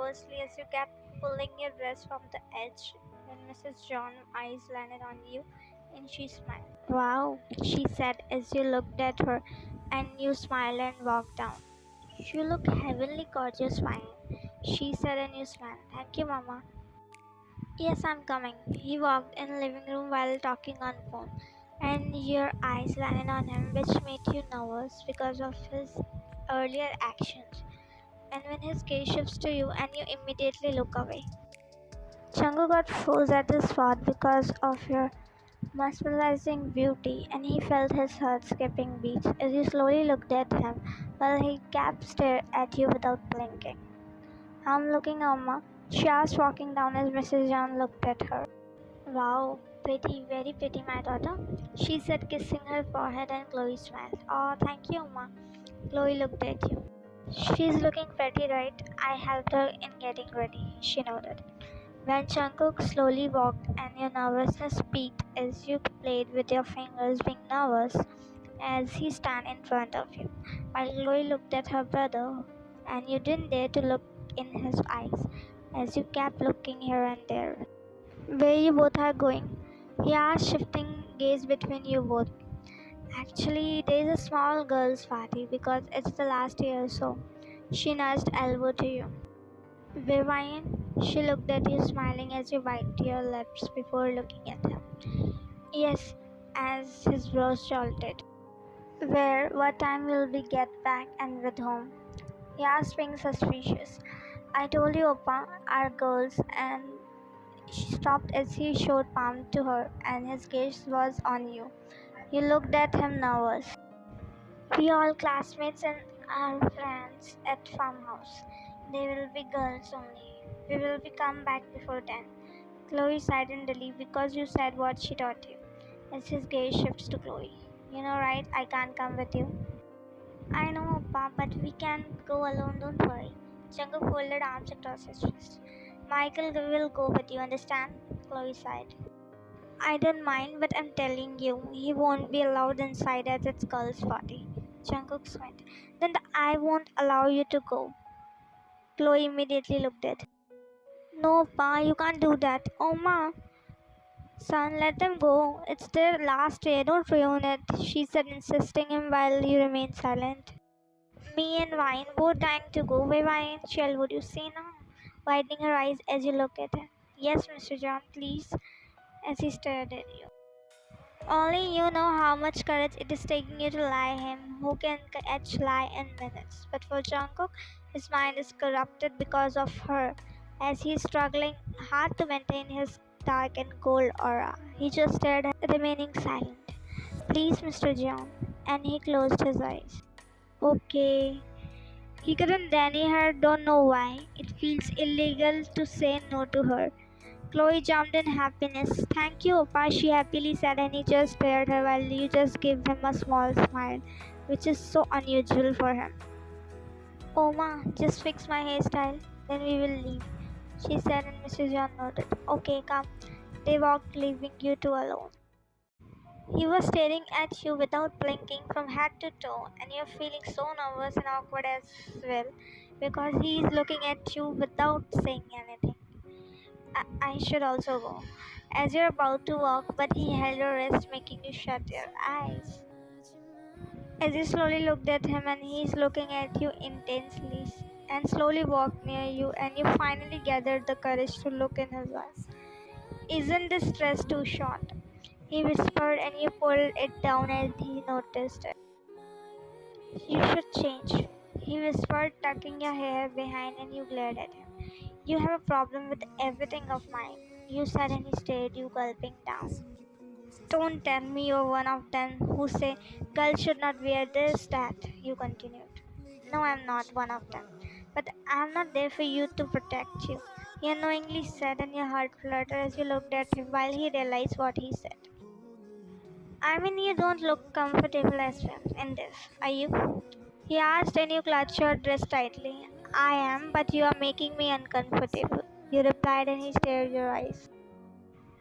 nervously as you kept pulling your dress from the edge. When Mrs. John's eyes landed on you, and she smiled. Wow, she said as you looked at her, and you smiled and walked down. You look heavenly gorgeous, fine, she said, and you smiled. Thank you, Mama. Yes, I'm coming. He walked in the living room while talking on phone, and your eyes landed on him, which made you nervous because of his earlier actions. And when his gaze shifts to you, and you immediately look away. Jungkook got froze at the spot because of your mesmerizing beauty, and he felt his heart skipping beats as you slowly looked at him while he kept staring at you without blinking. I'm looking, Amma, she asked, walking down as Mrs. John looked at her. Wow, pretty, very pretty, my daughter, she said, kissing her forehead, and Chloe smiled. Oh, thank you, Amma. Chloe looked at you. She's looking pretty, right? I helped her in getting ready, she nodded. When Jungkook slowly walked and your nervousness peaked as you played with your fingers, being nervous as he stand in front of you, while Chloe looked at her brother, and you didn't dare to look in his eyes as you kept looking here and there. Where you both are going? He asked, shifting gaze between you both. Actually, there's a small girls' party because it's the last year or so. She nudged elbow to you. Vivian, she looked at you smiling as you bit your lips before looking at him. Yes, as his brows jolted. Where, what time will we get back and with whom? He asked, being suspicious. I told you, Oppa, our girls, and she stopped as he showed palm to her, and his gaze was on you. You looked at him nervous. We all classmates and our friends at farmhouse. They will be girls only. We will be come back before 10. Chloe sighed in relief because you said what she taught you. As his gaze shifts to Chloe. You know, right? I can't come with you. I know, Appa, but we can go alone, don't worry. Jungkook folded arms across his chest. Michael will go with you, understand? Chloe sighed. I don't mind, but I'm telling you, he won't be allowed inside as it's girls' party. Jungkook squinted. Then I won't allow you to go. Chloe immediately looked at him. No, Pa, you can't do that. Oh, Ma. Son, let them go. It's their last day. Don't ruin it, she said, insisting him while he remained silent. Me and Vine both dying to go. Why, Vine? Shell, would you say now? Widening her eyes as you look at him. Yes, Mr. John, please, as he stared at you. Only you know how much courage it is taking you to lie him, who can catch lie in minutes. But for Jungkook, his mind is corrupted because of her, as he is struggling hard to maintain his dark and cold aura. He just stared, remaining silent. Please, Mr. John, and he closed his eyes. Okay. He couldn't deny her, don't know why. It feels illegal to say no to her. Chloe jumped in happiness. Thank you, Oppa, she happily said, and he just stared her while you just gave him a small smile, which is so unusual for him. Oma, just fix my hairstyle, then we will leave, she said, and Mrs. John nodded. Okay, come. They walked, leaving you two alone. He was staring at you without blinking from head to toe, and you're feeling so nervous and awkward as well because he is looking at you without saying anything. I should also go. As you're about to walk, but he held your wrist, making you shut your eyes. As you slowly looked at him, and he's looking at you intensely, and slowly walked near you, and you finally gathered the courage to look in his eyes. Isn't this dress too short? He whispered, and you pulled it down as he noticed it. You should change, he whispered, tucking your hair behind, and you glared at him. You have a problem with everything of mine, you said, and he stared you, gulping down. Don't tell me you're one of them who say girls should not wear this, that, you continued. No, I'm not one of them, but I'm not there for you to protect you, he unknowingly said, and your heart fluttered as you looked at him while he realized what he said. I mean, you don't look comfortable as well in this, are you? He asked, and you clutched your dress tightly. I am, but you are making me uncomfortable, you replied, and he stared your eyes.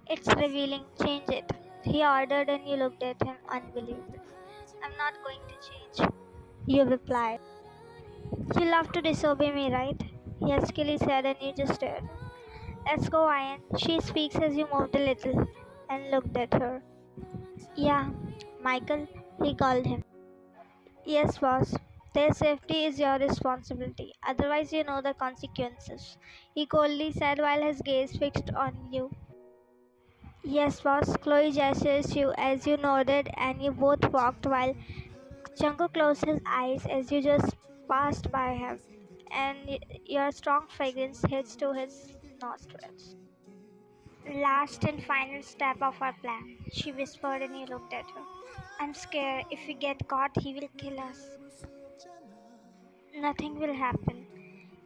It's revealing, change it, he ordered, and you looked at him unbelievable. I'm not going to change, you replied. You love to disobey me, right? Yes, Kelly said, and you just stared. Let's go, Ian. She speaks as you moved a little and looked at her. Yeah, Michael, he called him. Yes, boss. Their safety is your responsibility. Otherwise, you know the consequences. He coldly said while his gaze fixed on you. Yes, boss. Chloe gestures you as you nodded, and you both walked while Jungkook closed his eyes as you just passed by him, and your strong fragrance hits to his nostrils. Last and final step of our plan, she whispered, and you looked at her. I'm scared. If we get caught, he will kill us. Nothing will happen.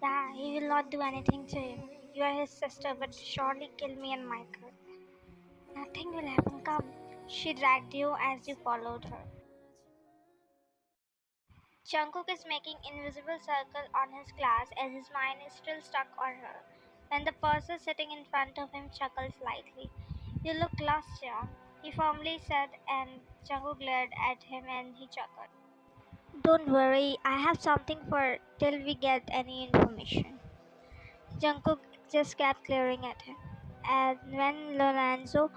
Yeah, he will not do anything to you. You are his sister, but surely kill me and Michael. Nothing will happen. Come. She dragged you as you followed her. Jungkook is making invisible circle on his glass as his mind is still stuck on her. When the person sitting in front of him chuckles lightly. You look lost, Jung, he firmly said, and Jungkook glared at him and he chuckled. Don't worry, I have something for till we get any information. Jungkook just kept glaring at him. And when Lorenzo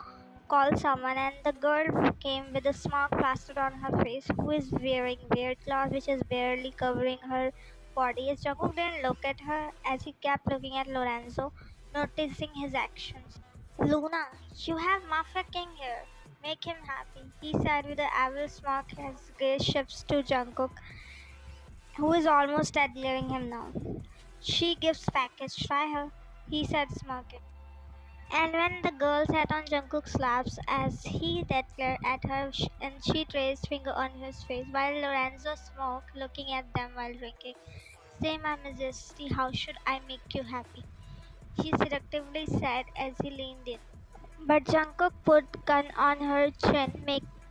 called someone and the girl who came with a smirk plastered on her face, who is wearing weird clothes which is barely covering her body, as Jungkook didn't look at her as he kept looking at Lorenzo, noticing his actions. Luna, you have Mafia King here. Make him happy, he said with an evil smirk as gaze shifts to Jungkook, who is almost dead glaring him now. She gives package, try her, he said smirking. And when the girl sat on Jungkook's laps as he dead glared at her and she traced finger on his face while Lorenzo smoked, looking at them while drinking. Say, my majesty, how should I make you happy? He seductively said as he leaned in. But Jungkook put gun on her chin,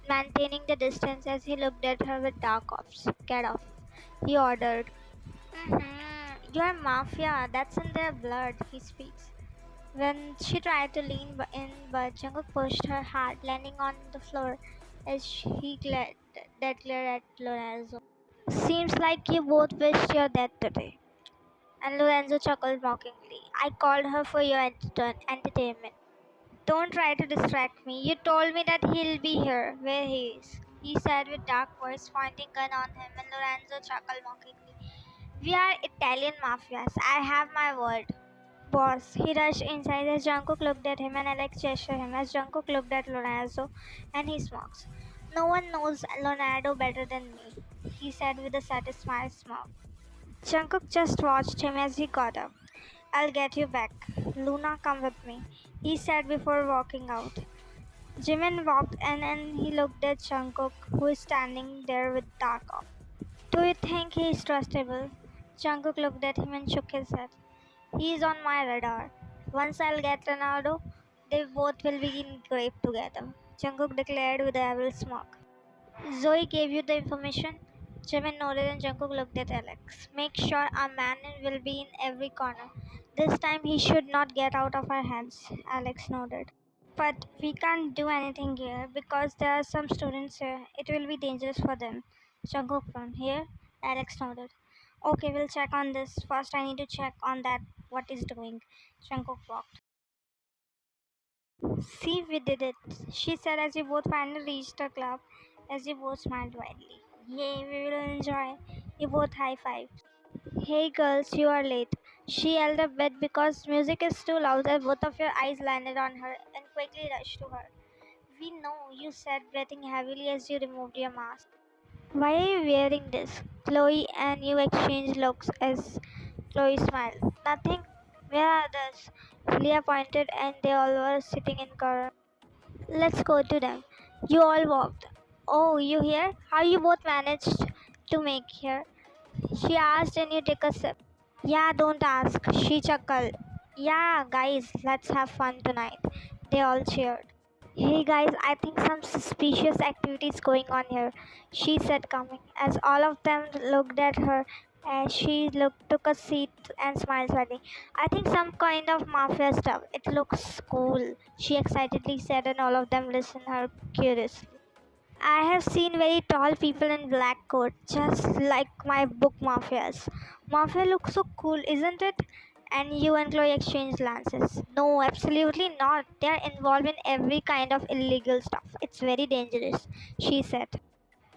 maintaining the distance as he looked at her with dark ops. Get off, he ordered. You're mafia, that's in their blood, he speaks. When she tried to lean in, but Jungkook pushed her hard, landing on the floor as he dead glared at Lorenzo. Seems like you both wished you're dead today. And Lorenzo chuckled mockingly. I called her for your entertainment. Don't try to distract me. You told me that he'll be here. Where he is? He said with dark voice, pointing gun on him, and Lorenzo chuckled mockingly. We are Italian mafias. I have my word. Boss, he rushed inside as Jungkook looked at him and Alex gestured him as Jungkook looked at Lorenzo and he smokes. No one knows Leonardo better than me, he said with a satisfied smile. Jungkook just watched him as he got up. I'll get you back. Luna, come with me, he said before walking out. Jimin walked in and he looked at Jungkook, who is standing there with dark off. Do you think he is trustable? Jungkook looked at him and shook his head. He is on my radar. Once I'll get Leonardo, they both will be in grave together, Jungkook declared with a evil smirk. Zoe gave you the information? Jimin nodded and Jungkook looked at Alex. Make sure our man will be in every corner. This time he should not get out of our hands, Alex nodded. But we can't do anything here because there are some students here. It will be dangerous for them. Jungkook from here? Alex nodded. Okay, we'll check on this. First I need to check on that what is doing. Jungkook walked. See, we did it, she said as you both finally reached the club, as you both smiled widely. Yay, we will enjoy. You both high fived. Hey girls, you are late. She yelled a bit because music is too loud and both of your eyes landed on her and quickly rushed to her. We know, you said, breathing heavily as you removed your mask. Why are you wearing this? Chloe and you exchanged looks as Chloe smiled. Nothing. Where are others? Leah pointed and they all were sitting in corner. Let's go to them. You all walked. Oh, you here? How you both managed to make here? She asked and you took a sip. Yeah, don't ask. She chuckled. Yeah, guys, let's have fun tonight. They all cheered. Hey guys, I think some suspicious activity is going on here, she said coming, as all of them looked at her as she took a seat and smiled slightly. I think some kind of mafia stuff. It looks cool, she excitedly said, and all of them listened her curiously. I have seen very tall people in black coats, just like my book mafias. Mafia looks so cool, isn't it? And you and Chloe exchange glances. No, absolutely not. They are involved in every kind of illegal stuff. It's very dangerous, she said.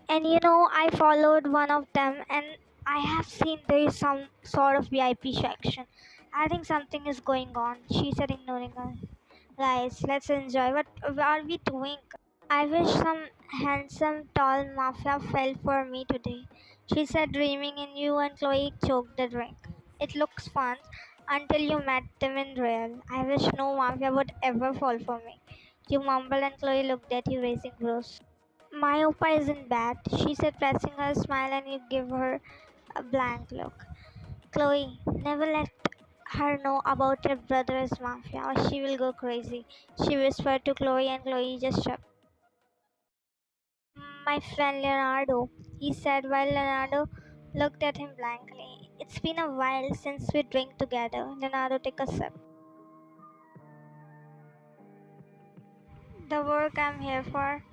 And I followed one of them and I have seen there is some sort of VIP section. I think something is going on, she said, ignoring her. Guys, let's enjoy. What are we doing? I wish some handsome tall mafia fell for me today, she said, dreaming, and you and Chloe choked the drink. It looks fun until you met them in real. I wish no mafia would ever fall for me. You mumbled and Chloe looked at you, raising brows. My Opa isn't bad, she said, pressing her smile, and you give her a blank look. Chloe, never let her know about your brother's mafia or she will go crazy, she whispered to Chloe, and Chloe just shrugged. My friend Leonardo, he said while Leonardo looked at him blankly. It's been a while since we drank together. Leonardo took a sip. The work I'm here for,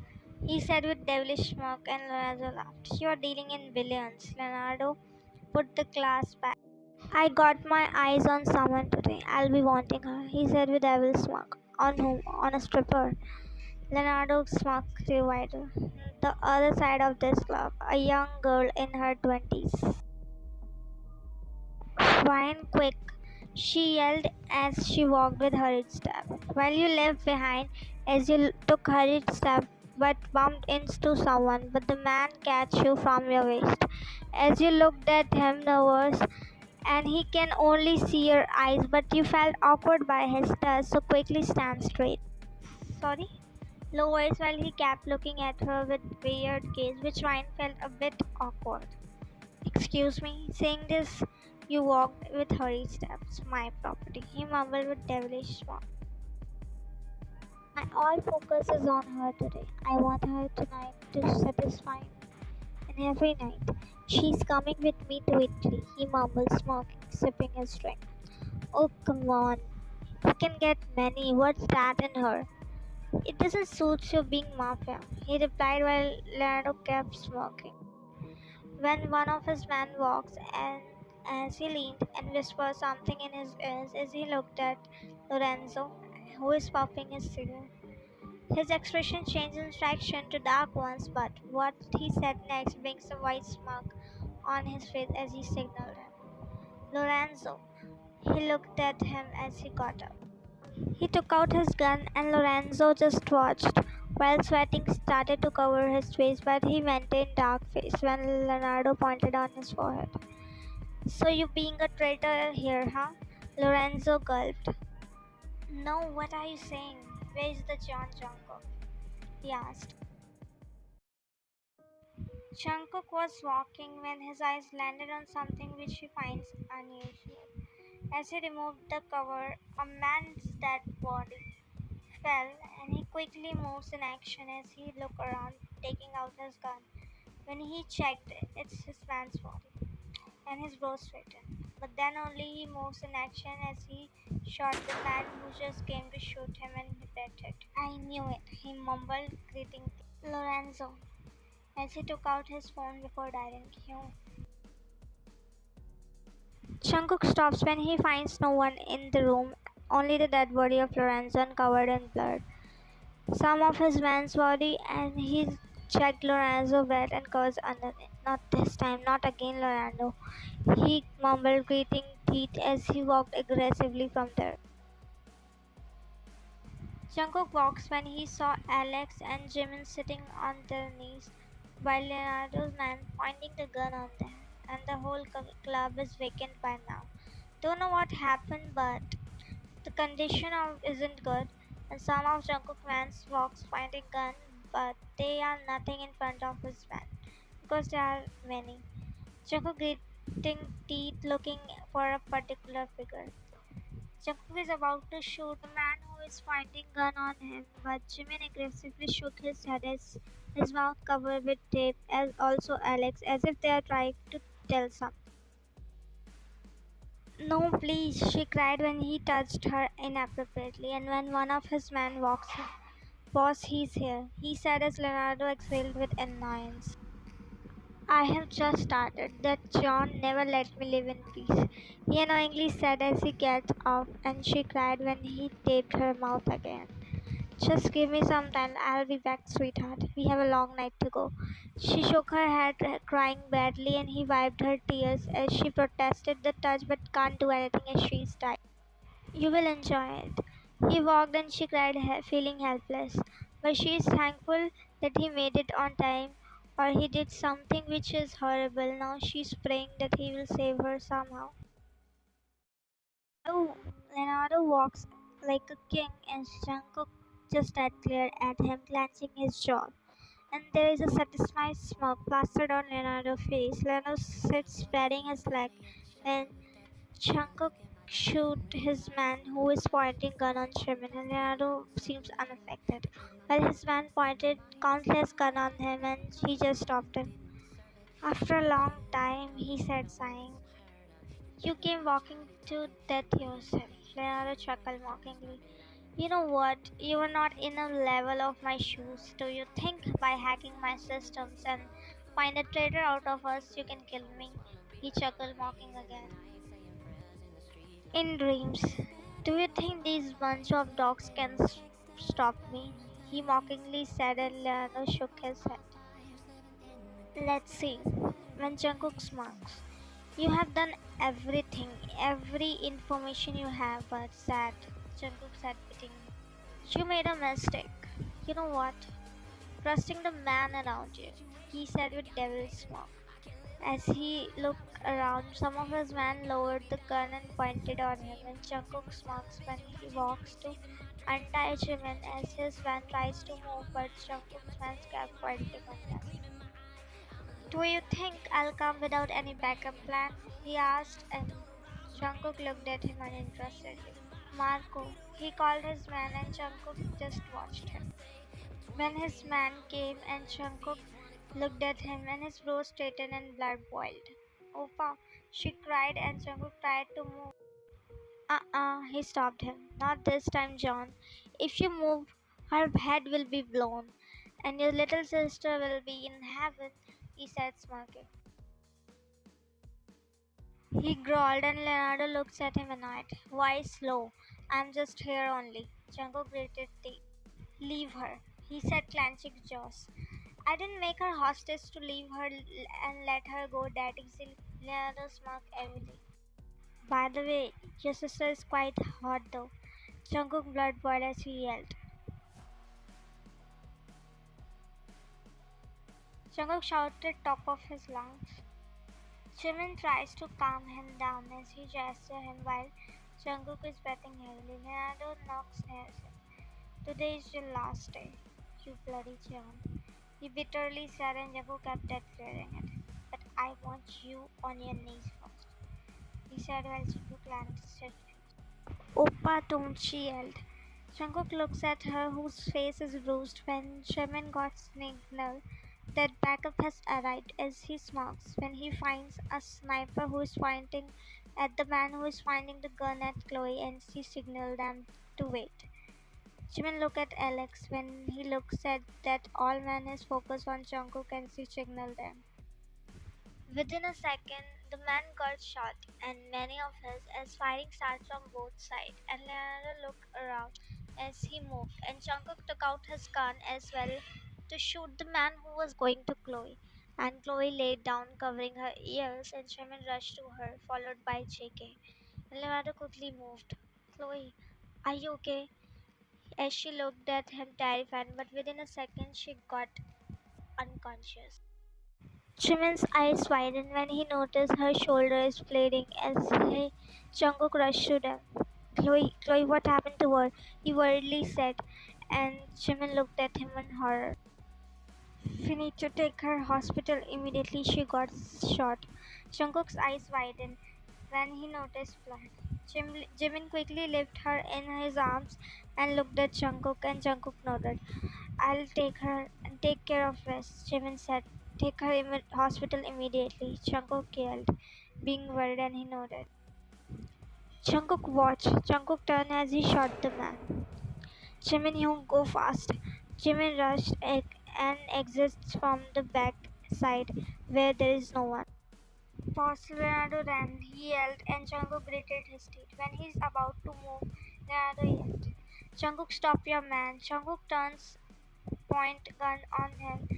he said with devilish smirk, and Leonardo laughed. You are dealing in billions. Leonardo put the glass back. I got my eyes on someone today. I'll be wanting her, he said with devil smirk. On whom? On a stripper. Leonardo smirked wider. The other side of this club, a young girl in her 20s. Wine quick, she yelled as she walked with hurried step. While you left behind as you took hurried step but bumped into someone, but the man catch you from your waist. As you looked at him nervous and he can only see your eyes, but you felt awkward by his touch, so quickly stand straight. Sorry? Low voice while he kept looking at her with weird gaze, which Ryan felt a bit awkward. Excuse me, saying this, you walked with hurried steps. My property, he mumbled with devilish smile. My all focus is on her today. I want her tonight to satisfy me. And every night, she's coming with me to Italy, he mumbled, smoking, sipping his drink. Oh, come on. You can get many. What's that in her? It doesn't suit you being mafia, he replied while Leonardo kept smoking. When one of his men walks and as he leaned and whispered something in his ears as he looked at Lorenzo, who is puffing his cigarette. His expression changed in fraction to dark ones, but what he said next brings a white smirk on his face as he signaled him. Lorenzo. He looked at him as he got up. He took out his gun and Lorenzo just watched, while sweating started to cover his face, but he maintained dark face when Leonardo pointed on his forehead. So you being a traitor here, huh? Lorenzo gulped. No, what are you saying? Where is the Jungkook? He asked. Jungkook was walking when his eyes landed on something which he finds unusual. As he removed the cover, a man's dead body fell, and he quickly moves in action as he looked around, taking out his gun. When he checked, it's his man's body, and his brows straightened. But then only he moves in action as he shot the man who just came to shoot him and hit it. I knew it, he mumbled, greeting Lorenzo, as he took out his phone before dialing Q. Jungkook stops when he finds no one in the room, only the dead body of Lorenzo covered in blood. Some of his man's body, and he checked Lorenzo's bed and covers underneath. Not this time, not again, Lorenzo. He mumbled, gritting teeth as he walked aggressively from there. Jungkook walks when he saw Alex and Jimin sitting on their knees, while Leonardo's man pointing the gun on them, and the whole club is vacant by now. Don't know what happened, but the condition isn't good, and some of Jungkook's men walks pointing gun, but they are nothing in front of his man, because there are many. Jungkook gritting teeth looking for a particular figure. Jungkook is about to shoot the man who is pointing gun on him, but Jimin aggressively shook his head as his mouth covered with tape, as also Alex, as if they are trying to tell something. No, please, she cried when he touched her inappropriately, and when one of his men walks in. Boss, he's here, he said as Leonardo exhaled with annoyance. I have just started. That John never let me live in peace, he annoyingly said as he got off, and she cried when he taped her mouth again. Just give me some time. I'll be back, sweetheart. We have a long night to go. She shook her head, crying badly, and he wiped her tears as she protested the touch but can't do anything as she's tired. You will enjoy it. He walked and she cried, feeling helpless. But she is thankful that he made it on time, or he did something which is horrible. Now she's praying that he will save her somehow. Leonardo walks like a king and Jungkook just glared at him, clenching his jaw. And there is a satisfied smirk plastered on Leonardo's face. Leonardo sits spreading his leg when Jungkook shoots his man who is pointing gun on Jimin, and Leonardo seems unaffected. While his man pointed countless gun on him and he just stopped him. After a long time, he said sighing, "You came walking to death yourself." Leonardo chuckled mockingly. You know what? You are not in a level of my shoes. Do you think by hacking my systems and find a traitor out of us you can kill me? He chuckled mocking again. In dreams. Do you think these bunch of dogs can stop me? He mockingly said and Leonardo shook his head. Let's see. When Jungkook smirks. You have done everything, every information you have, but sad. Jungkook said bitterly. You made a mistake. You know what? Trusting the man around you, he said with devil's smoke. As he looked around, some of his men lowered the gun and pointed on him, and Jungkook smokes when he walks to untie Jimin as his man tries to move, but Jungkook's men kept pointing on them. Do you think I'll come without any backup plan? He asked, and Jungkook looked at him uninterestedly. Marco, he called his man, and Jungkook just watched him. When his man came and Jungkook looked at him and his brow straightened and blood boiled. Oppa, she cried and Jungkook tried to move. He stopped him. Not this time, John. If you move, her head will be blown and your little sister will be in heaven, he said smirking. He growled and Leonardo looked at him annoyed. Why slow? I'm just here only. Jungkook gritted teeth. Leave her, he said, clenching jaws. I didn't make her hostage to leave her and let her go that easily. Leonardo smirked heavily. By the way, your sister is quite hot though. Jungkook blood boiled as he yelled. Jungkook shouted top of his lungs. Jimin tries to calm him down as he gestures him while Jungkook is breathing heavily. Leonardo knocks near him. Today is your last day, you bloody John. He bitterly said and Jungkook kept glaring at him. But I want you on your knees first, he said while Jungkook landed his Oppa, don't, she yelled. Jungkook looks at her whose face is bruised when Jimin got signal that backup has arrived as he smokes when he finds a sniper who is pointing at the man who is pointing the gun at Chloe and she signaled them to wait. Jimin looked at Alex when he looks at that all man is focused on Jungkook and she signaled them. Within a second, the man got shot and many of his as firing started from both sides and Leonardo looked around as he moved and Jungkook took out his gun as well to shoot the man who was going to Chloe. And Chloe laid down covering her ears and Jimin rushed to her, followed by JK. And Leonardo quickly moved. Chloe, are you okay? As she looked at him terrified, but within a second she got unconscious. Jimin's eyes widened when he noticed her shoulder is bleeding as Jungkook rushed to them. Chloe, what happened to her? He worriedly said, and Jimin looked at him in horror. We need to take her hospital immediately. She got shot. Jungkook's eyes widened when he noticed blood. Jimin quickly lifted her in his arms and looked at Jungkook, and Jungkook nodded. I'll take her and take care of rest, Jimin said. Take her hospital immediately. Jungkook yelled, being worried, and he nodded. Jungkook watched. Jungkook turned as he shot the man. Jimin, you go fast. Jimin rushed and exits from the back side where there is no one. Fast Leonardo ran, he yelled, and Jungkook gritted his teeth. When he's about to move, Leonardo yelled, Jungkook, stop your man. Jungkook turns point gun on him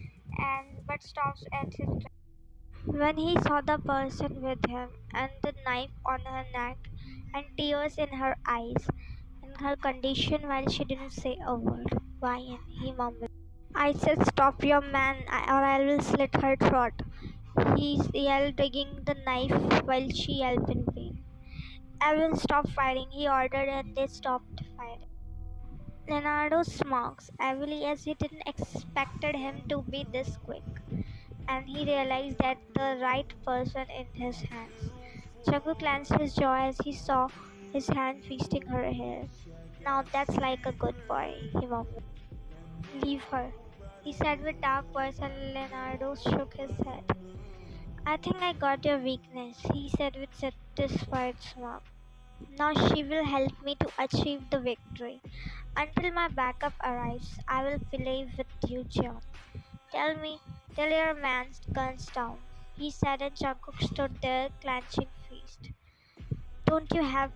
but stops at his tracks. When he saw the person with him and the knife on her neck and tears in her eyes, in her condition while she didn't say a word. Why? He mumbled. I said stop your man or I will slit her throat. He yelled, digging the knife while she yelped in pain. Everyone stop fighting, he ordered, and they stopped fighting. Leonardo smokes heavily as he didn't expected him to be this quick, and he realized that the right person in his hands. Jungkook clenched his jaw as he saw his hand feasting her hair. Now that's like a good boy, he mumbled. Leave her, he said with dark voice, and Leonardo shook his head. I think I got your weakness, he said with satisfied smile. Now she will help me to achieve the victory. Until my backup arrives, I will play with you, John. Tell your man's guns down, he said, and Jungkook stood there clenching fist. Don't you have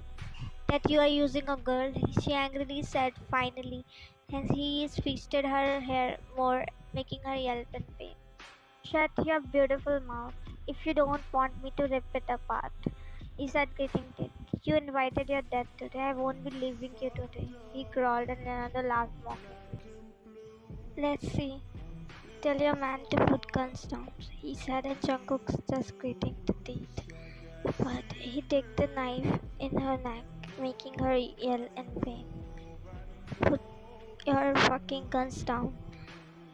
that you are using a girl? She angrily said finally, as he feasted her hair more, making her yelp in pain. Shut your beautiful mouth if you don't want me to rip it apart, he said, gritting teeth. You invited your death today. I won't be leaving you today, he growled, and another laughed mockingly. Let's see. Tell your man to put guns down, he said, and Jungkook just gritting the teeth. But he digged the knife in her neck, making her yell in pain. Put your fucking guns down,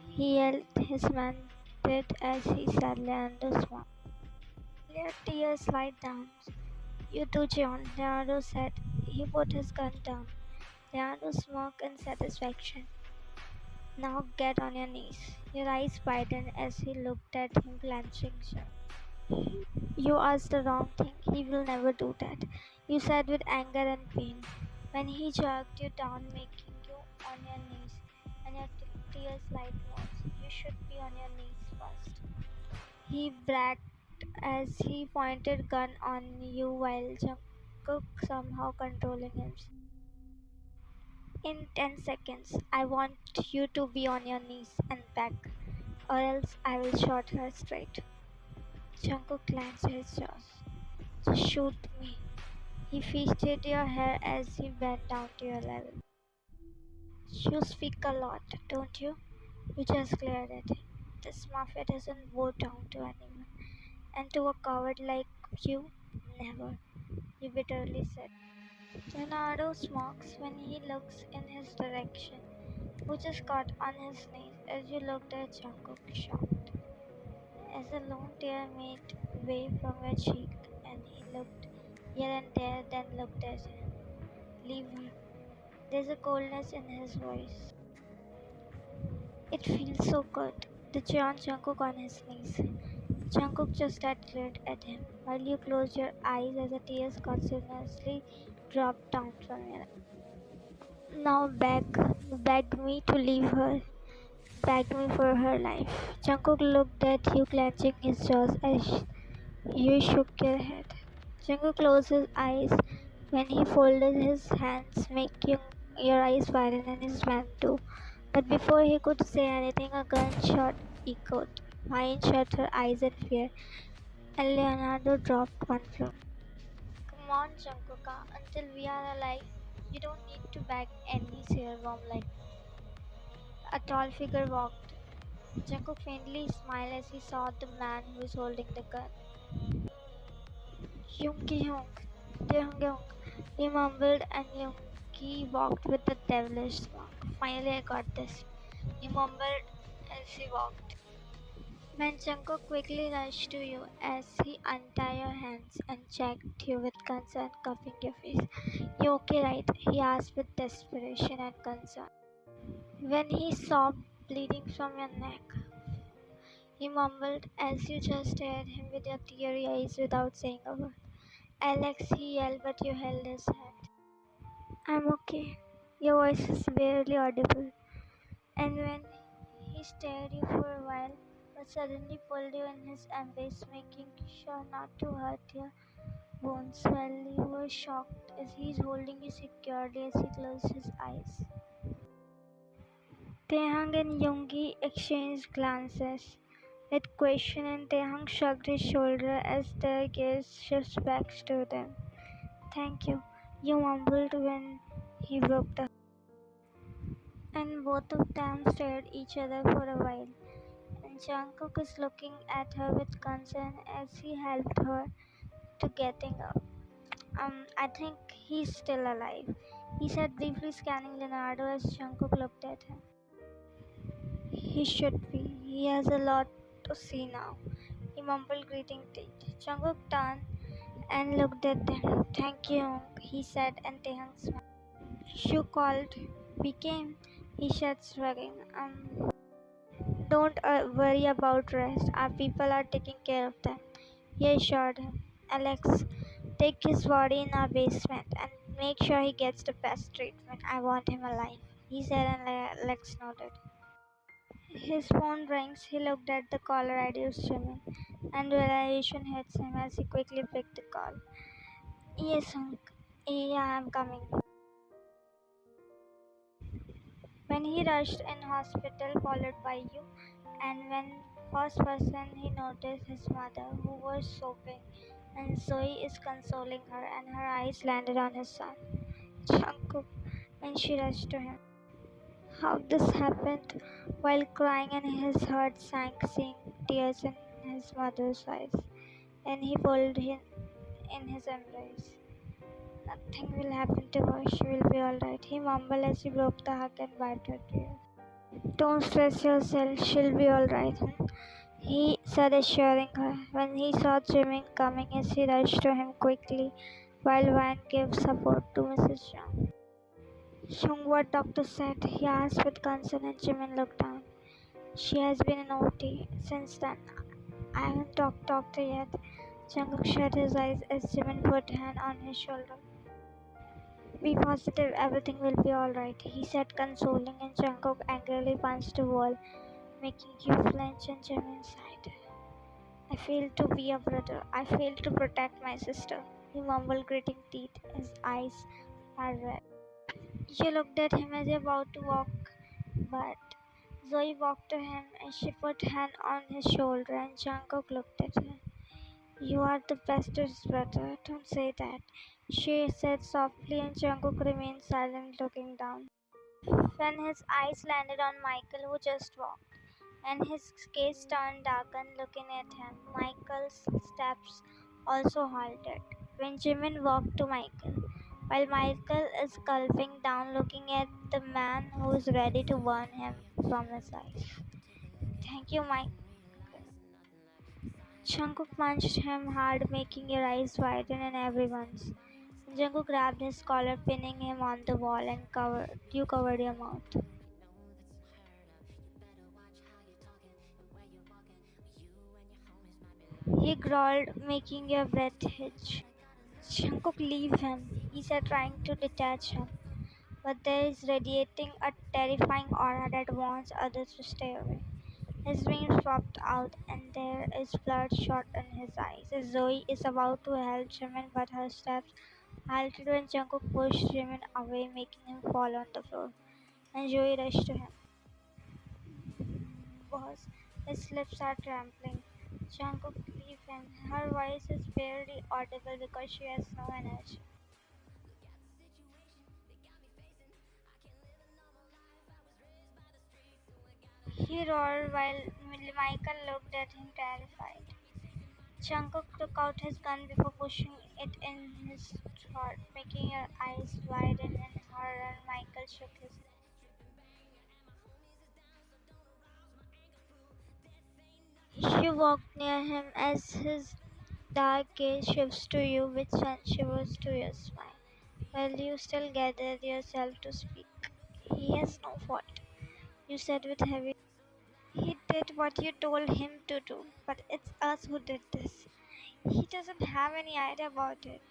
he yelled. His man did as he said. Leonardo smiled. Your tears slide down. You too, John, Leonardo said. He put his gun down. Leonardo smirked in satisfaction. Now get on your knees. Your eyes widened as he looked at him, clenching shut. You asked the wrong thing. He will never do that, you said with anger and pain. When he jerked you down, making you on your knees, and your tears like more. You should be on your knees first. He bragged as he pointed gun on you while Jungkook somehow controlling himself. In 10 seconds, I want you to be on your knees and back, or else I will shoot her straight. Jungkook clenched his jaws. Just shoot me. He feasted your hair as he bent down to your level. You speak a lot, don't you? You just glared at him. This mafia doesn't bow down to anyone. And to a coward like you, never, he bitterly said. Leonardo smokes when he looks in his direction, who just got on his knees as you looked at Jungkook, shocked. As a lone tear made way from your cheek, and he looked here and there, then looked at him. Leave her. There's a coldness in his voice. It feels so good. The John Jungkook on his knees. Jungkook just stared at him, while you closed your eyes as the tears continuously dropped down from your eyes. Now beg me to leave her. Beg me for her life. Jungkook looked at you, clenching his jaws as you shook your head. Jungkook closed his eyes when he folded his hands, making your eyes widen and his hand too. But before he could say anything, a gunshot echoed. Mine shut her eyes in fear, and Leonardo dropped one floor. Come on, Jungkook, until we are alive, you don't need to beg any serum like a tall figure walked. Jungkook faintly smiled as he saw the man who was holding the gun. Yoongi-hyung, Daehyung, he mumbled, and Yoongi walked with a devilish smile. Finally, I got this, he mumbled as he walked. When Jungkook quickly rushed to you as he untied your hands and checked you with concern, cuffing your face. You okay, right? He asked with desperation and concern. When he saw bleeding from your neck, he mumbled as you just stared at him with your teary eyes without saying a word. Alex, he yelled, but you held his hand. I'm okay. Your voice is barely audible. And when he stared you for a while, but suddenly pulled you in his embrace, making sure not to hurt your bones. Well, you were shocked as he's holding you securely as he closed his eyes. Taehang and Yoongi exchanged glances with question, and Taehang shrugged his shoulder as their gaze shifts back to them. Thank you, you mumbled when he broke the. And both of them stared each other for a while. And Jungkook is looking at her with concern as he helped her to getting up. I think he's still alive, he said briefly, scanning Leonardo as Jungkook looked at him. He should be. He has a lot to see now. He mumbled, greeting Tate. Jungkook turned and looked at them. Thank you, he said, and Taehang smiled. You called. We came, he said, shrugging. Don't worry about rest. Our people are taking care of them, he assured him. Alex, take his body in our basement and make sure he gets the best treatment. I want him alive, he said, and Alex nodded. His phone rings. He looked at the caller ID of Jimin, and realization hits him as he quickly picked the call. Yes, Hunk. Yeah, I'm coming. When he rushed in hospital, followed by you, and when first person he noticed his mother, who was sobbing, and Zoe is consoling her, and her eyes landed on his son, Jungkook, when she rushed to him. How this happened? While crying, and his heart sank, seeing tears in his mother's eyes, and he pulled him in his embrace. Nothing will happen to her. She will be alright, he mumbled as he broke the hug and wiped her tears. Don't stress yourself. She'll be alright, he said, assuring her. When he saw Jimin coming, as he rushed to him quickly, while Van gave support to Mrs. Young. Young, what doctor said? He asked with concern, and Jimin looked down. She has been in OT since then. I haven't talked to doctor yet. Jungkook shut his eyes as Jimin put a hand on his shoulder. Be positive, everything will be alright, he said, consoling, and Jungkook angrily punched the wall, making you flinch, and Jimin sighed. I failed to be a brother. I failed to protect my sister, he mumbled, gritting teeth. His eyes are red. She looked at him as he about to walk, but Zoe walked to him and she put a hand on his shoulder, and Jungkook looked at her. You are the bestest brother. Don't say that, she said softly, and Jungkook remained silent, looking down. When his eyes landed on Michael, who just walked, and his gaze turned darkened, looking at him, Michael's steps also halted. When Jimin walked to Michael, while Michael is gulping down, looking at the man who is ready to burn him from his eyes. Thank you, Michael. Jungkook punched him hard, making your eyes widen and everyone's. Jungkook grabbed his collar, pinning him on the wall, and you covered your mouth. He growled, making your breath hitch. Jungkook, leave him, he said, trying to detach him. But there is radiating a terrifying aura that wants others to stay away. His wings popped out, and there is bloodshot in his eyes. Zoe is about to help Jimin, but her steps halted when Jungkook pushed Jimin away, making him fall on the floor. And Zoe rushed to him. Boss, his lips are trembling. Jungkook, leave him. Her voice is barely audible because she has no energy. He roared while Michael looked at him terrified. Jungkook took out his gun before pushing it in his throat, making her eyes widen in horror, and Michael shook his head. She walked near him as his dark gaze shifts to you, which sent shivers to your spine. Well, you still gathered yourself to speak. He has no fault, you said with heavy. He did what you told him to do, but it's us who did this. He doesn't have any idea about it.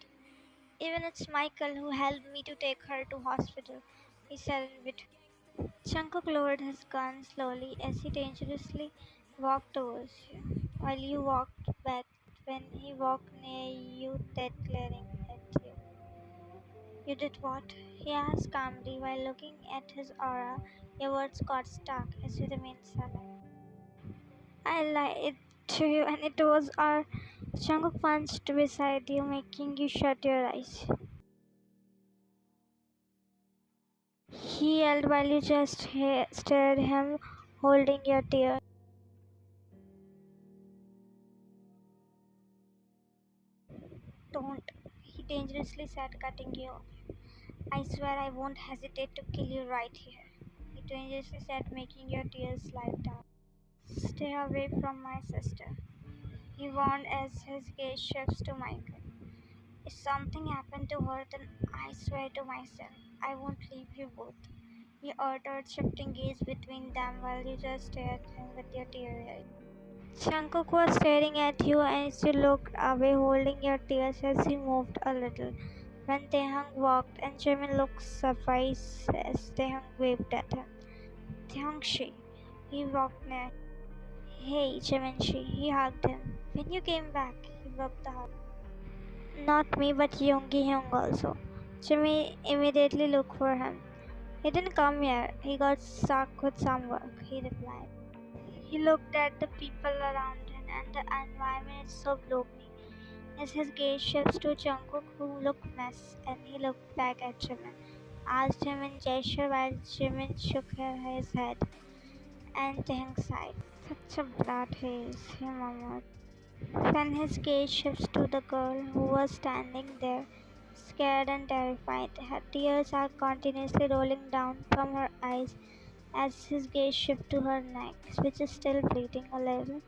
Even it's Michael who helped me to take her to hospital, he said in between. Jungkook lowered his gun slowly as he dangerously walked towards you, while you walked back. When he walked near you, dead glaring at you. You did what? He asked calmly while looking at his aura. Your words got stuck as you remained silent. I lied to you, and it was our Jungkook punched beside you, making you shut your eyes. He yelled while you just stared him, holding your tears. Don't, he dangerously said, cutting you off. I swear I won't hesitate to kill you right here. He dangerously said, making your tears slide down. Stay away from my sister, he warned as his gaze shifts to Michael. If something happened to her, then I swear to myself, I won't leave you both. He ordered, shifting gaze between them while you just stared at him with your teary eyes. Jungkook was staring at you as you looked away, holding your tears as he moved a little. When Taehyung walked and Jimin looked surprised as Taehyung waved at him. Taehyung-shi, he walked near. Hey, Jimin-shi, he hugged him. When you came back, he broke the hug. Not me, but Yoongi-hyung also. Jimmy immediately looked for him. He didn't come here. He got stuck with some work, he replied. He looked at the people around him and the environment is so gloomy. As his gaze shifts to Jungkook, who looked mess, and he looked back at Jimin, asked him in gesture while Jimin shook his head, and Taehyung sighed. Such a blood haze, he murmured. Then his gaze shifts to the girl who was standing there, scared and terrified. Her tears are continuously rolling down from her eyes as his gaze shifts to her neck, which is still bleeding a little,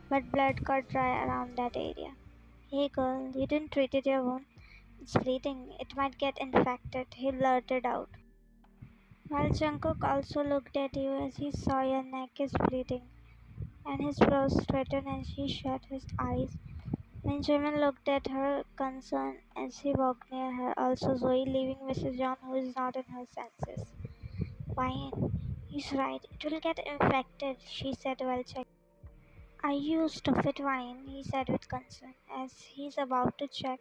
but blood got dry around that area. Hey girl, you didn't treat it your wound. It's bleeding. It might get infected, he blurted out. While Jungkook also looked at you as he saw your neck is bleeding, and his brows straightened as he shut his eyes. When Jimin looked at her, concerned as he walked near her, also Zoe leaving Mrs. John, who is not in her senses. Fine, he's right, it will get infected, she said while checking. Are you stupid, Wine? He said with concern, as he's about to check,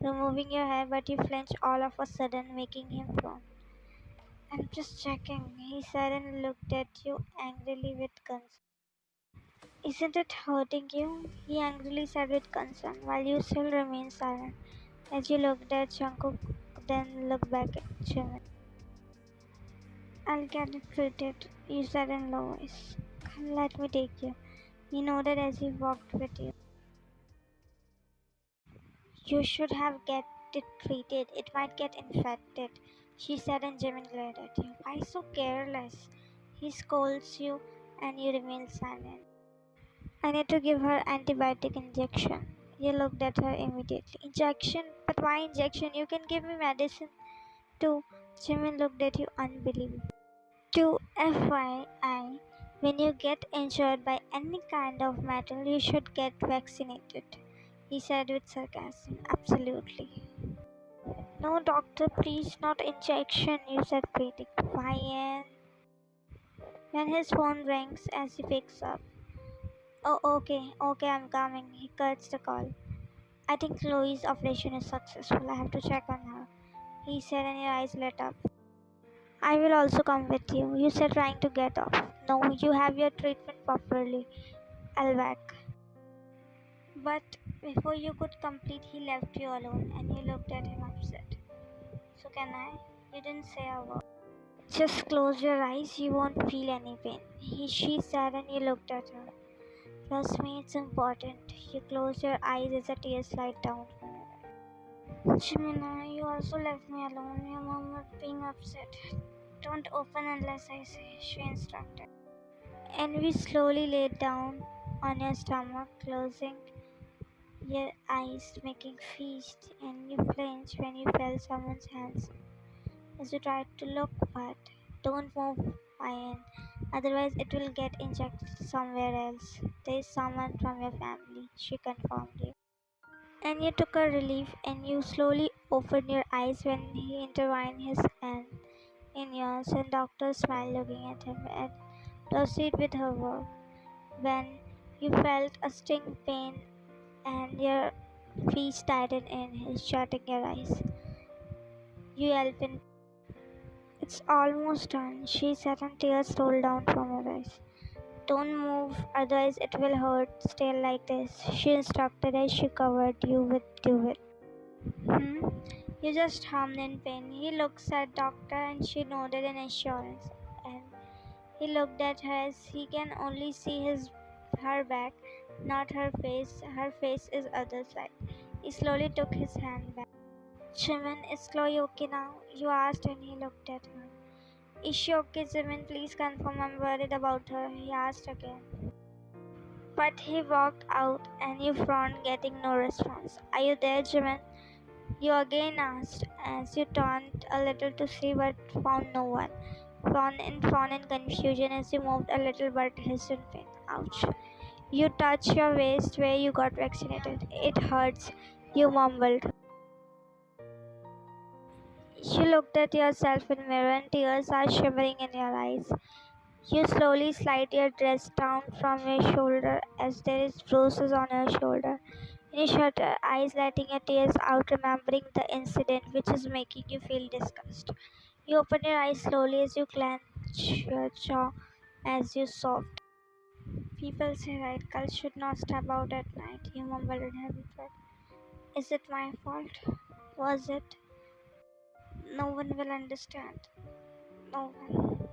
removing your hair, but you flinch all of a sudden, making him frown. I'm just checking, he said and looked at you angrily with concern. Isn't it hurting you? He angrily said with concern, while you still remained silent, as you looked at Jungkook, then looked back at Jimin. I'll get it treated, you said in low voice. Come, let me take you. He nodded as he walked with you. You should have get it treated. It might get infected, she said, and Jimin glared at you. Why so careless? He scolds you, and you remain silent. I need to give her antibiotic injection. You looked at her immediately. Injection? But why injection? You can give me medicine too. Jimin looked at you unbelievable. To FYI, when you get injured by any kind of metal, you should get vaccinated, he said with sarcasm. Absolutely. No, doctor, please, not injection, you said pleading. Why? When his phone rings as he picks up. Oh, okay, I'm coming. He cuts the call. I think Chloe's operation is successful. I have to check on her, he said, and your eyes lit up. I will also come with you, you said, trying to get off. No, you have your treatment properly. I'll back. But before you could complete, he left you alone, and you looked at him upset. So can I? You didn't say a word. Just close your eyes, you won't feel any pain. She said, and you looked at her. Trust me, it's important. You close your eyes as a tear slide down from your eye. Jimina, you also left me alone. Your mom was being upset. Don't open unless I say, she instructed. And we slowly laid down on your stomach, closing your eyes, making feast, and you flinched when you felt someone's hands as you tried to look, but don't move, Ian. Otherwise, it will get injected somewhere else. There is someone from your family, she confirmed you. And you took a relief and you slowly opened your eyes when he intertwined his hand in yours, and doctor smiled looking at him and proceed with her work. When you felt a sting pain and your feet tightened in his, shutting your eyes, you yelped in. It's almost done, she said, and tears rolled down from her eyes. Don't move, otherwise it will hurt. Stay like this, she instructed as she covered you with duvet. Hmm? You just hummed in pain. He looked at doctor and she nodded in assurance. And he looked at her as he can only see her back, not her face. Her face is other side. He slowly took his hand back. Jimin, is Chloe okay now? You asked and he looked at her. Is she okay, Jimin? Please confirm, I'm worried about her, he asked again. But he walked out and you frowned, getting no response. Are you there, Jimin? You again asked, as you turned a little to see but found no one. Frown in confusion as you moved a little but hesitant pain. Ouch. You touched your waist where you got vaccinated. It hurts, you mumbled. You looked at yourself in the mirror and tears are shimmering in your eyes. You slowly slide your dress down from your shoulder as there is bruises on your shoulder. You shut your eyes, letting your tears out, remembering the incident which is making you feel disgust. You open your eyes slowly as you clench your jaw as you sobbed. People say right girls should not step out at night, you mumbled in heavy threat. Is it my fault? Was it? No one will understand. No one.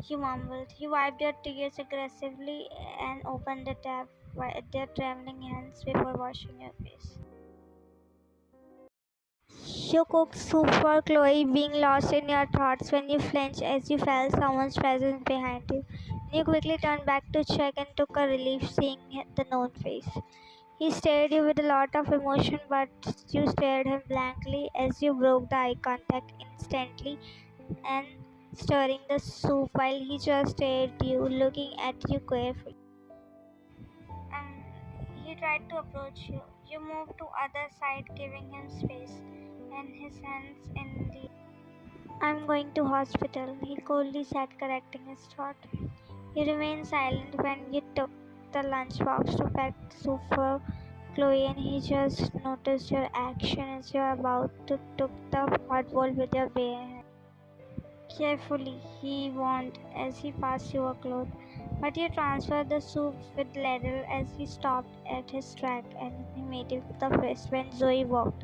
You mumbled. You wiped your tears aggressively and opened the tap with their trembling hands before washing your face. You cooked soup for Chloe, being lost in your thoughts when you flinched as you felt someone's presence behind you. You quickly turned back to check and took a relief seeing the known face. He stared you with a lot of emotion, but you stared him blankly as you broke the eye contact instantly and stirring the soup while he just stared you, looking at you carefully. And he tried to approach you. You moved to other side, giving him space, and his hands in the. I'm going to hospital, he coldly said, correcting his thought. You remained silent when you took the lunchbox to pack the soup for Chloe, and he just noticed your action as you were about to took the hot bowl with your bare hand. Carefully, he warned as he passed you a cloth, but you transferred the soup with ladle as he stopped at his track and he made it the fist when Zoe walked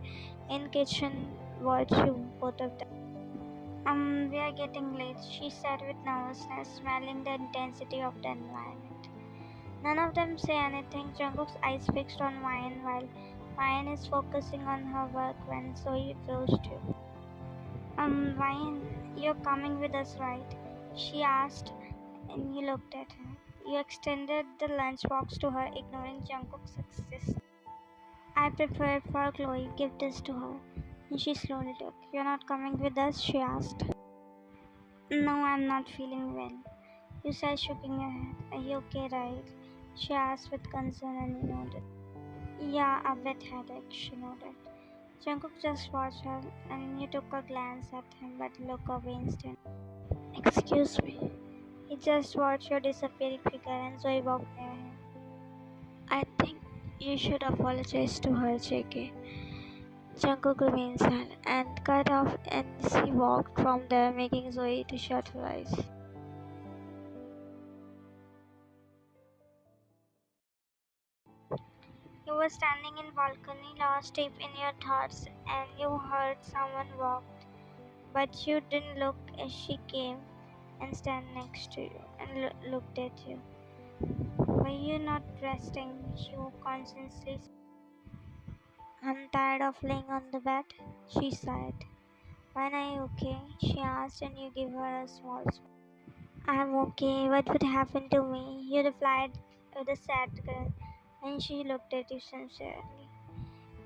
in kitchen watch you both of them. We are getting late, she said with nervousness, smelling the intensity of the environment. None of them say anything. Jungkook's eyes fixed on Mayan while Mayan is focusing on her work when Zoe approached you. Mayan, you're coming with us, right? She asked, and you looked at her. You extended the lunchbox to her, ignoring Jungkook's insistence. I prepared for Chloe. Give this to her. And she slowly took. You're not coming with us? She asked. No, I'm not feeling well. You said, shaking your head. Are you okay, right? She asked with concern and you nodded. Yeah, a bit headache, she nodded. Jungkook just watched her and you took a glance at him but looked away instantly. Excuse me. He just watched your disappearing figure and Zoe walked near him. I think you should apologize to her, JK. Jungkook remained silent and cut off and he walked from there, making Zoe to shut her eyes. You were standing in balcony, lost deep in your thoughts, and you heard someone walk, but you didn't look as she came and stand next to you and looked at you. Were you not resting? You consciously. I'm tired of laying on the bed, she sighed. When are you okay? She asked, and you gave her a small smile. I'm okay. What would happen to me? You replied with a sad grin, and she looked at you sincerely.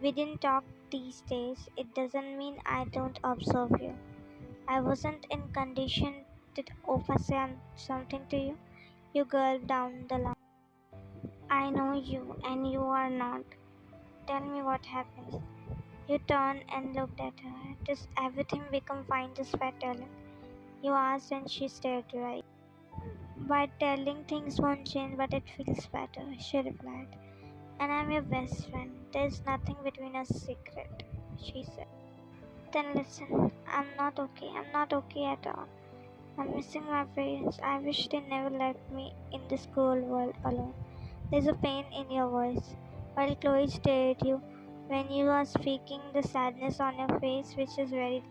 We didn't talk these days. It doesn't mean I don't observe you. I wasn't in condition. Did Opa say something to you? You gulped down the line. I know you, and you are not. Tell me what happened. You turned and looked at her. Does everything become fine despite telling? You asked and she stared right. By telling things won't change, but it feels better, she replied. And I'm your best friend. There's nothing between us secret, she said. Then listen, I'm not okay. I'm not okay at all. I'm missing my parents. I wish they never left me in this cruel world alone. There's a pain in your voice. While Chloe stared at you, when you are speaking, the sadness on your face, which is very.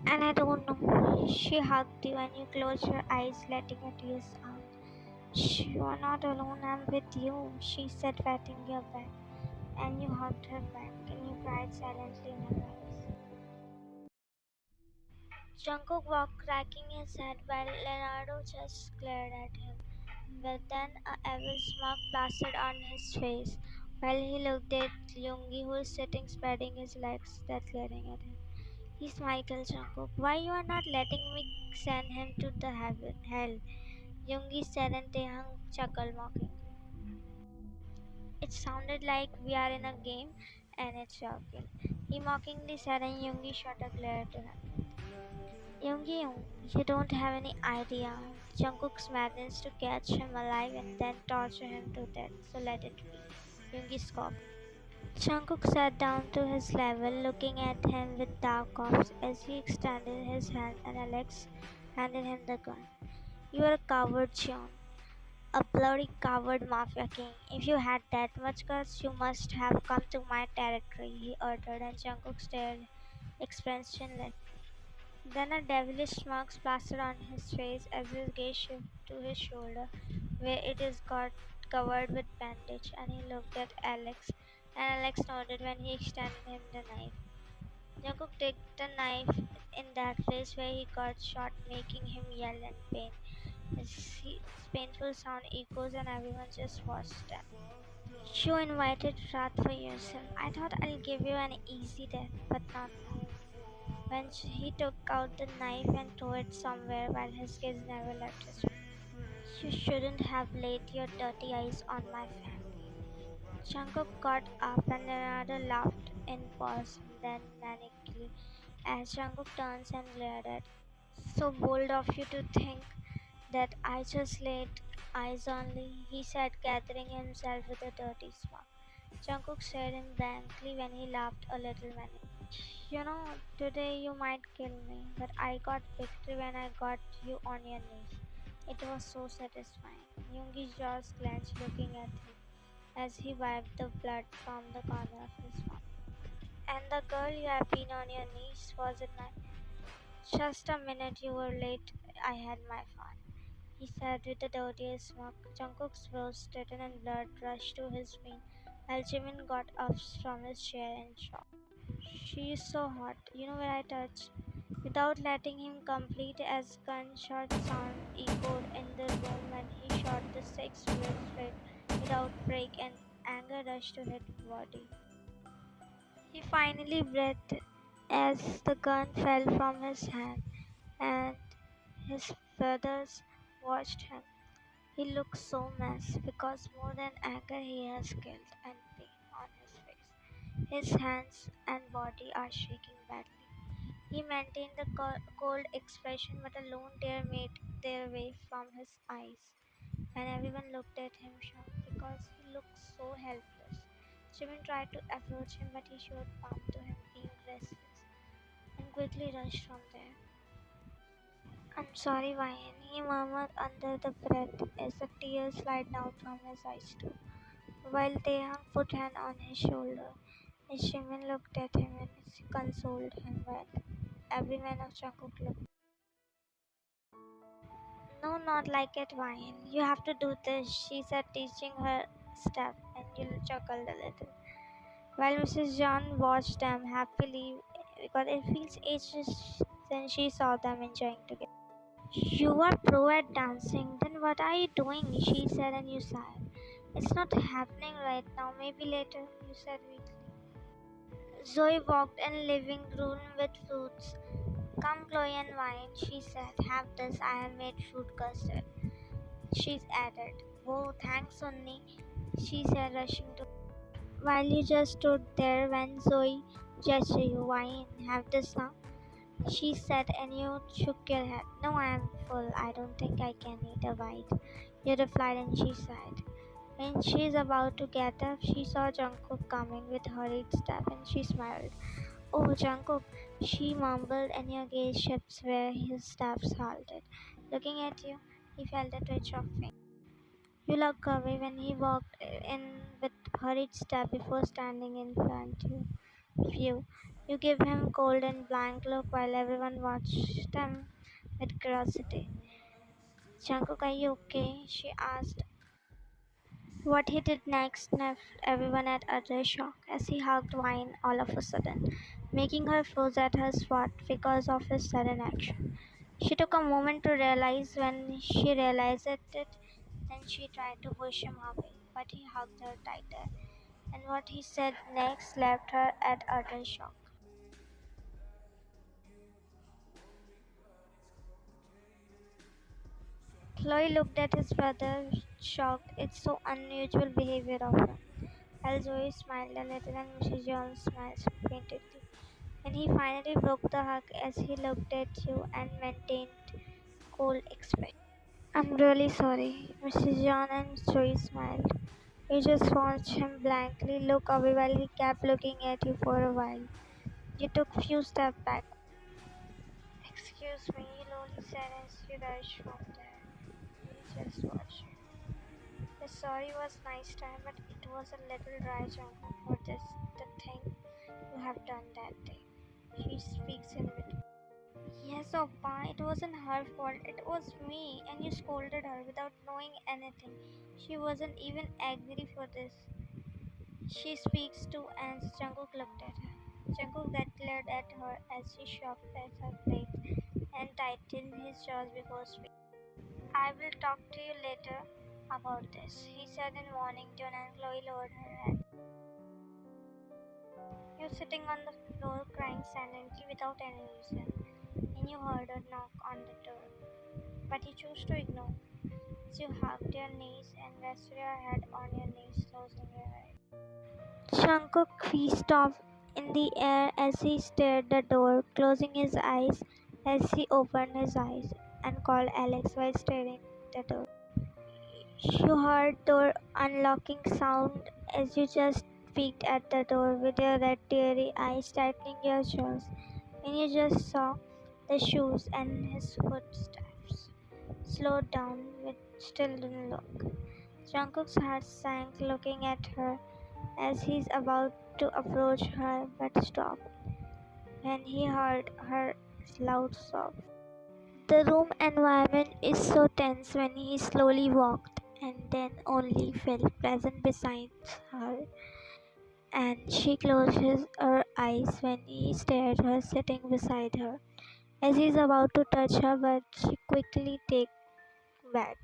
And I don't know. She hugged you and you closed your eyes, letting your tears out. Shh, you are not alone. I'm with you, she said, patting your back. And you hugged her back and you cried silently in her arms. Jungkook walked cracking his head while Leonardo just glared at him. But then a evil smirk plastered on his face while he looked at Yoongi, who was sitting spreading his legs, that glaring at him. He smiled at Jungkook. Why you are not letting me send him to the hell? Yoongi said and Taehyung chuckled mockingly. It sounded like we are in a game and it's joking. He mockingly said and Yoongi shot a glare to him. Yoongi, you don't have any idea. Jungkook's madness to catch him alive and then torture him to death, so let it be. Yoongi scoffed. Jungkook sat down to his level, looking at him with dark eyes as he extended his hand and Alex handed him the gun. You are a coward, Jeon. A bloody coward mafia king. If you had that much guts, you must have come to my territory, he uttered, and Jungkook stared expressionless. Then a devilish smirk plastered on his face as his gaze shifted to his shoulder, where it is got covered with bandage, and he looked at Alex, and Alex nodded when he extended him the knife. Jungkook took the knife in that place where he got shot, making him yell in pain. His painful sound echoes, and everyone just watched them. You invited wrath for yourself. I thought I'll give you an easy death, but not now. When he took out the knife and threw it somewhere while his gaze never left his face. You shouldn't have laid your dirty eyes on my family. Jungkook got up and Leonardo laughed in pause, then manically, as Jungkook turns and glared at. So bold of you to think that I just laid eyes only, he said, gathering himself with a dirty smile. Jungkook stared him blankly when he laughed a little manically. You know, today you might kill me, but I got victory when I got you on your knees. It was so satisfying. Yoongi's jaws clenched looking at him as he wiped the blood from the corner of his mouth. And the girl you have been on your knees, was it not? Just a minute you were late, I had my fun, he said with the dirtiest smirk. Jungkook's brows straightened and blood rushed to his face while Jimin got up from his chair in shock. She is so hot. You know where I touch? Without letting him complete, as gunshot sound echoed in the room when he shot the six bullets straight without break and anger rushed to his body. He finally breathed as the gun fell from his hand and his brothers watched him. He looked so mad because more than anger he has guilt and pain on his face. His hands and body are shaking badly. He maintained the cold expression, but a lone tear made their way from his eyes, and everyone looked at him shocked because he looked so helpless. Jimin tried to approach him, but he showed palm to him, being restless, and quickly rushed from there. I'm sorry, Ryan, he murmured under the breath as the tears slid down from his eyes too, while Taehyung put hand on his shoulder. As Jimin looked at him and consoled him while every man of Jungkook looked. No, not like it, Ryan. You have to do this, she said, teaching her step, and Jill chuckled a little. While Mrs. John watched them happily because it feels ages since she saw them enjoying together. You are pro at dancing, then what are you doing? She said, and you sighed. It's not happening right now, maybe later, you said weakly. Zoe walked in living room with fruits. Come, Chloe and wine, she said. Have this, I have made fruit custard. She added. Whoa, thanks, Sunni, she said, rushing to. While you just stood there when Zoe gestured you, wine, have this now. she said, and you shook your head. No, I am full. I don't think I can eat a bite. You replied, and she sighed. When she is about to get up, she saw Jungkook coming with hurried step, and she smiled. Oh, Jungkook, she mumbled, and your gaze shifts where his steps halted. Looking at you, he felt a twitch of pain. You looked away when he walked in with hurried step before standing in front of you. You gave him cold and blank look while everyone watched him with curiosity. Jungkook, are you okay? She asked. What he did next left everyone at utter shock as he hugged Vine all of a sudden, making her froze at her spot because of his sudden action. She took a moment to realize when she realized it, then she tried to push him away, but he hugged her tighter, and what he said next left her at utter shock. Chloe looked at his brother, shocked. It's so unusual behavior of him. Elzoe smiled a little and Mrs. Jones smiled faintly. And he finally broke the hug as he looked at you and maintained cold expression. I'm really sorry. Mrs. John and Joey smiled. You just watched him blankly look away while he kept looking at you for a while. You took few steps back. Excuse me, Loli said as you rushed from there. We just watched. The sorry was nice time, but it was a little dry Jungkook for this the thing you have done that day. She speaks in between. Yes, Oppa, it wasn't her fault. It was me, and you scolded her without knowing anything. She wasn't even angry for this. She speaks too, and Jungkook looked at her. Jungkook glared at her as she shoved at her plate and tightened his jaws before speaking. I will talk to you later about this, he said in warning tone, and Chloe lowered her head. You're sitting on the floor crying silently without any reason, and you heard a knock on the door, but you chose to ignore. So you hugged your knees and rested your head on your knees, closing your eyes. Jungkook faced off in the air as he stared at the door, closing his eyes as he opened his eyes and called Alex while staring at the door. You heard door unlocking sound as you just peeked at the door with your red teary eyes tightening your jaws, and you just saw the shoes and his footsteps. Slowed down, but still didn't look. Jungkook's heart sank looking at her as he's about to approach her but stopped when he heard her loud sob. The room environment is so tense when he slowly walked and then only felt present beside her, and she closed her eyes when he stared at her sitting beside her as he's about to touch her, but she quickly take back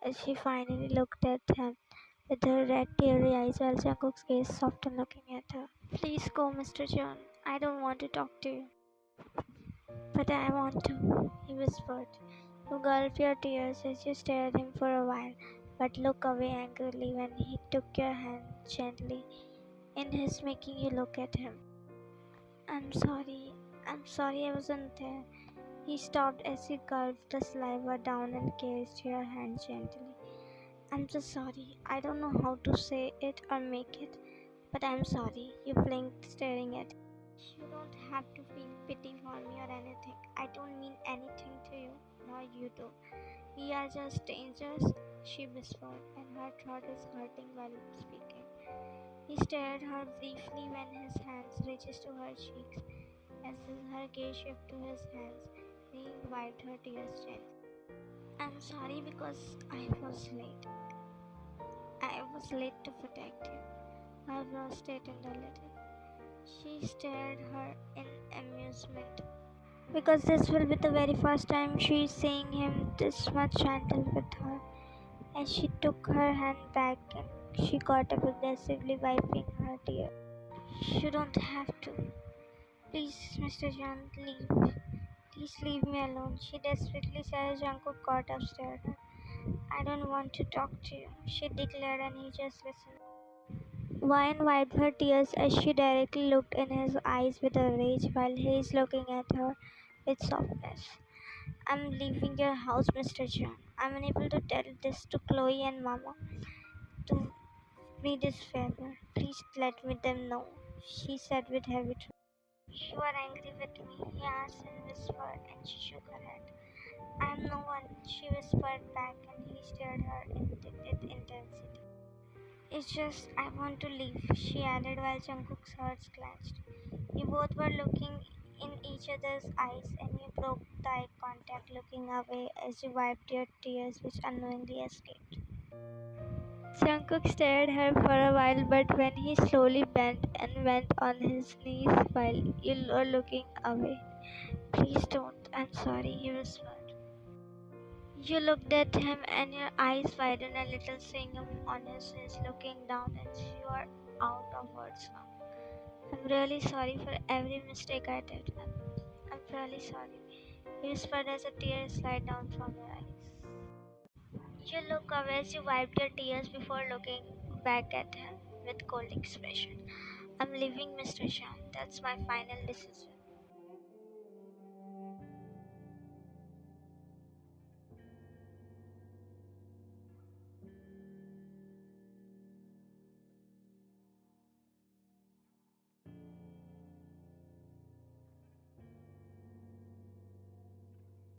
as she finally looked at him with her red teary eyes while Jungkook's gaze softened looking at her. Please go, Mr. John. I don't want to talk to you. But I want to, he whispered. You gulped your tears as you stared at him for a while, but looked away angrily when he took your hand gently in his, making you look at him. I'm sorry. I'm sorry I wasn't there. He stopped as he gulped the saliva down and kissed your hand gently. I'm so sorry. I don't know how to say it or make it, but I'm sorry. You blinked, staring at him. You don't have to feel pity for me or anything. I don't mean anything to you, nor you do. We are just strangers, she whispered, and her throat is hurting while speaking. He stared at her briefly when his hands reached to her cheeks, as her gaze shifted to his hands, and he wiped her tears gently. I'm sorry because I was late. I was late to protect you. Her brows straightened a little. She stared her in amusement. Because this will be the very first time she's seeing him this much gentle with her. As she took her hand back and she got up aggressively wiping her tears. You don't have to. Please, Mr. John, leave. Please leave me alone, she desperately said as Jungkook got upstairs. I don't want to talk to you, she declared, and he just listened. Wine wiped her tears as she directly looked in his eyes with a rage while he is looking at her with softness. I'm leaving your house, Mr. John. I'm unable to tell this to Chloe and Mama. Do me this favor. Please let me them know, she said with heavy throat. You are angry with me? He asked in a whisper, and she shook her head. I am no one, she whispered back, and he stared her with intensity. It's just I want to leave, she added while Jungkook's heart clenched. You both were looking in each other's eyes, and you broke the eye contact, looking away as you wiped your tears, which unknowingly escaped. Jungkook stared her for a while, but when he slowly bent and went on his knees while you were looking away. Please don't, I'm sorry, he whispered. You looked at him and your eyes widened a little, seeing him on his knees looking down, and you are out of words now. I'm really sorry for every mistake I did. I'm really sorry, he whispered as a tear slid down from your eyes. You look away as you wiped your tears before looking back at him with cold expression. I'm leaving, Mr. Shan. That's my final decision.